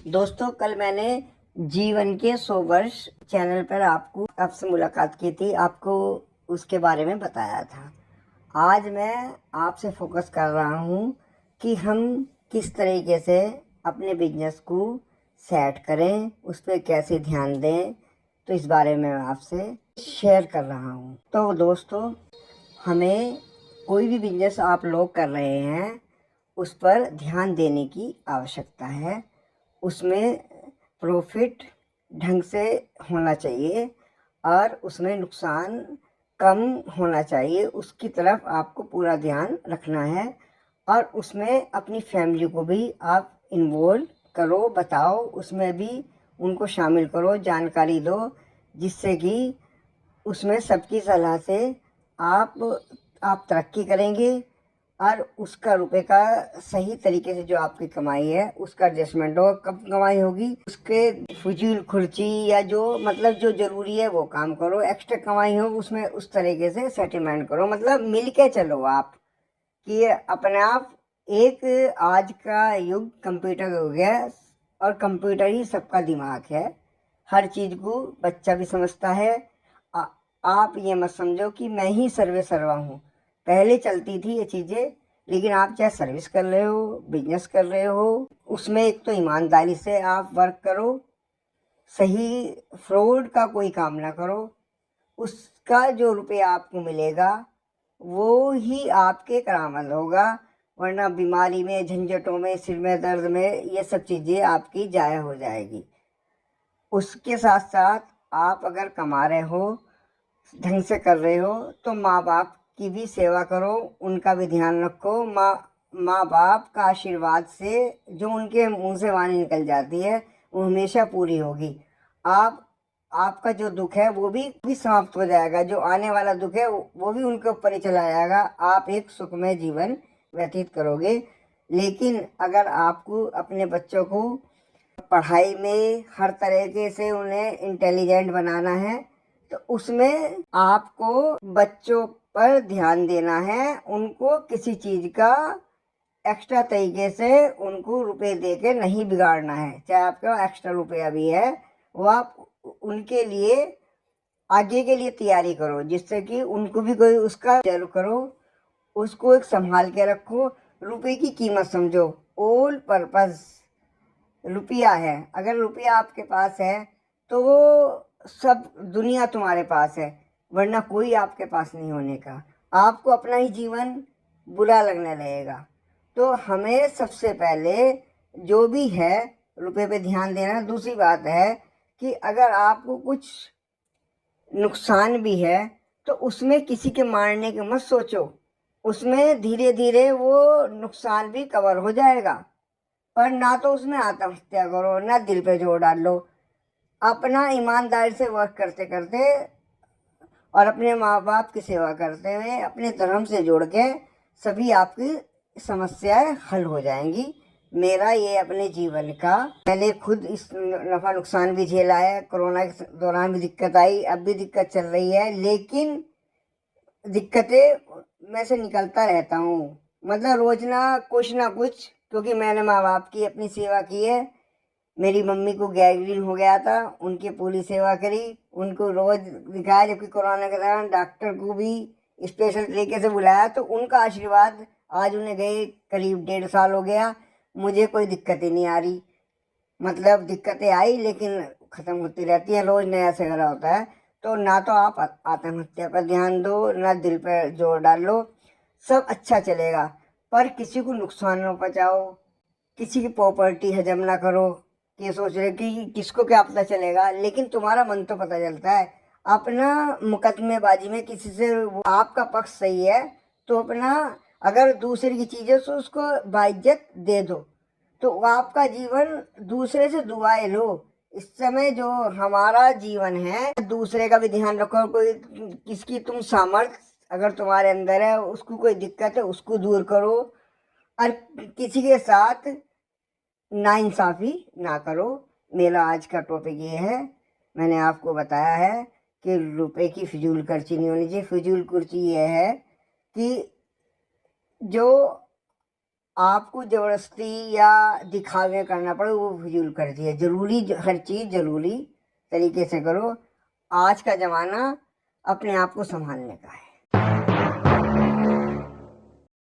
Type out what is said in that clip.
दोस्तों, कल मैंने जीवन के 100 वर्ष चैनल पर आपसे मुलाकात की थी, आपको उसके बारे में बताया था। आज मैं आपसे फोकस कर रहा हूँ कि हम किस तरीके से अपने बिजनेस को सेट करें, उस पर कैसे ध्यान दें। तो इस बारे में मैं आपसे शेयर कर रहा हूँ। तो दोस्तों, हमें कोई भी बिजनेस आप लोग कर रहे हैं, उस पर ध्यान देने की आवश्यकता है। उसमें प्रॉफिट ढंग से होना चाहिए और उसमें नुकसान कम होना चाहिए, उसकी तरफ आपको पूरा ध्यान रखना है। और उसमें अपनी फैमिली को भी आप इन्वॉल्व करो, बताओ, उसमें भी उनको शामिल करो, जानकारी दो, जिससे कि उसमें सबकी सलाह से आप तरक्की करेंगे और उसका रुपए का सही तरीके से जो आपकी कमाई है उसका एडजस्टमेंट होगा। कब कमाई होगी, उसके फजूल खर्ची या जो मतलब जो जरूरी है वो काम करो। एक्स्ट्रा कमाई हो उसमें उस तरीके से सेटलमेंट करो, मतलब मिल के चलो आप कि अपने आप एक आज का युग कंप्यूटर हो गया और कंप्यूटर ही सबका दिमाग है। हर चीज को बच्चा भी समझता है। आ, आप ये मत समझो कि मैं ही सर्वे सर्वा हूँ। पहले चलती थी ये चीजें, लेकिन आप चाहे सर्विस कर रहे हो, बिजनेस कर रहे हो, उसमें एक तो ईमानदारी से आप वर्क करो, सही फ्रॉड का कोई काम ना करो। उसका जो रुपया आपको मिलेगा वो ही आपके करामद होगा, वरना बीमारी में, झंझटों में, सिर में दर्द में ये सब चीज़ें आपकी जाया हो जाएगी। उसके साथ साथ आप अगर कमा रहे हो, ढंग से कर रहे हो, तो माँ बाप की भी सेवा करो, उनका भी ध्यान रखो। माँ बाप का आशीर्वाद से जो उनके मुंह से वाणी निकल जाती है वो हमेशा पूरी होगी। आप आपका जो दुख है वो भी समाप्त हो जाएगा, जो आने वाला दुख है वो भी उनके ऊपर ही चला जाएगा। आप एक सुखमय जीवन व्यतीत करोगे। लेकिन अगर आपको अपने बच्चों को पढ़ाई में हर तरीके से उन्हें इंटेलिजेंट बनाना है, तो उसमें आपको बच्चों पर ध्यान देना है। उनको किसी चीज का एक्स्ट्रा तरीके से उनको रुपए दे के नहीं बिगाड़ना है। चाहे आपका एक्स्ट्रा रुपया भी है, वो आप उनके लिए आगे के लिए तैयारी करो, जिससे कि उनको भी कोई उसका जरूर करो। उसको एक संभाल के रखो। रुपए की कीमत समझो। ऑल पर्पस रुपया है। अगर रुपया आपके पास है तो वो सब दुनिया तुम्हारे पास है, वरना कोई आपके पास नहीं होने का। आपको अपना ही जीवन बुरा लगने लगेगा। तो हमें सबसे पहले जो भी है रुपए पे ध्यान देना। दूसरी बात है कि अगर आपको कुछ नुकसान भी है तो उसमें किसी के मारने के मत सोचो। उसमें धीरे धीरे वो नुकसान भी कवर हो जाएगा। पर ना तो उसमें आत्महत्या करो, ना दिल पे जोर डाल लो। अपना ईमानदारी से वर्क करते करते और अपने माँ बाप की सेवा करते हुए अपने धर्म से जोड़ के सभी आपकी समस्याएं हल हो जाएंगी। मेरा ये अपने जीवन का, मैंने खुद इस नफा नुकसान भी झेला है। कोरोना के दौरान भी दिक्कत आई, अब भी दिक्कत चल रही है, लेकिन दिक्कतें मैं से निकलता रहता हूँ। मतलब रोज ना कुछ, क्योंकि मैंने माँ बाप की अपनी सेवा की है। मेरी मम्मी को गैंग्रीन हो गया था, उनकी पूरी सेवा करी, उनको रोज दिखाया। जबकि कोरोना के दौरान डॉक्टर को भी स्पेशल तरीके से बुलाया, तो उनका आशीर्वाद, आज उन्हें गए करीब 1.5 साल हो गया, मुझे कोई दिक्कत ही नहीं आ रही। मतलब दिक्कतें आई लेकिन खत्म होती रहती है, रोज नया चेहरा होता है। तो ना तो आप आत्महत्या पर ध्यान दो, ना दिल पर जोर डालो, सब अच्छा चलेगा। पर किसी को नुकसान न पहुंचाओ, किसी की प्रॉपर्टी हजम ना करो। ये सोच रहे कि किसको क्या पता चलेगा, लेकिन तुम्हारा मन तो पता चलता है। अपना मुकदमेबाजी में किसी से आपका पक्ष सही है तो अपना, अगर दूसरे की चीजें तो उसको बाइज्जत दे दो। तो आपका जीवन, दूसरे से दुआएं लो। इस समय जो हमारा जीवन है, दूसरे का भी ध्यान रखो। कोई किसकी तुम सामर्थ्य अगर तुम्हारे अंदर है, उसको कोई दिक्कत है, उसको दूर करो। और किसी के साथ नाइंसाफी ना करो। मेरा आज का टॉपिक ये है। मैंने आपको बताया है कि रुपए की फिजूल खर्ची नहीं होनी चाहिए। फिजूल खर्ची ये है कि जो आपको जबरदस्ती या दिखावे करना पड़े वो फिजूल कर दिए। जरूरी हर चीज़ जरूरी तरीके से करो। आज का ज़माना अपने आप को संभालने का है।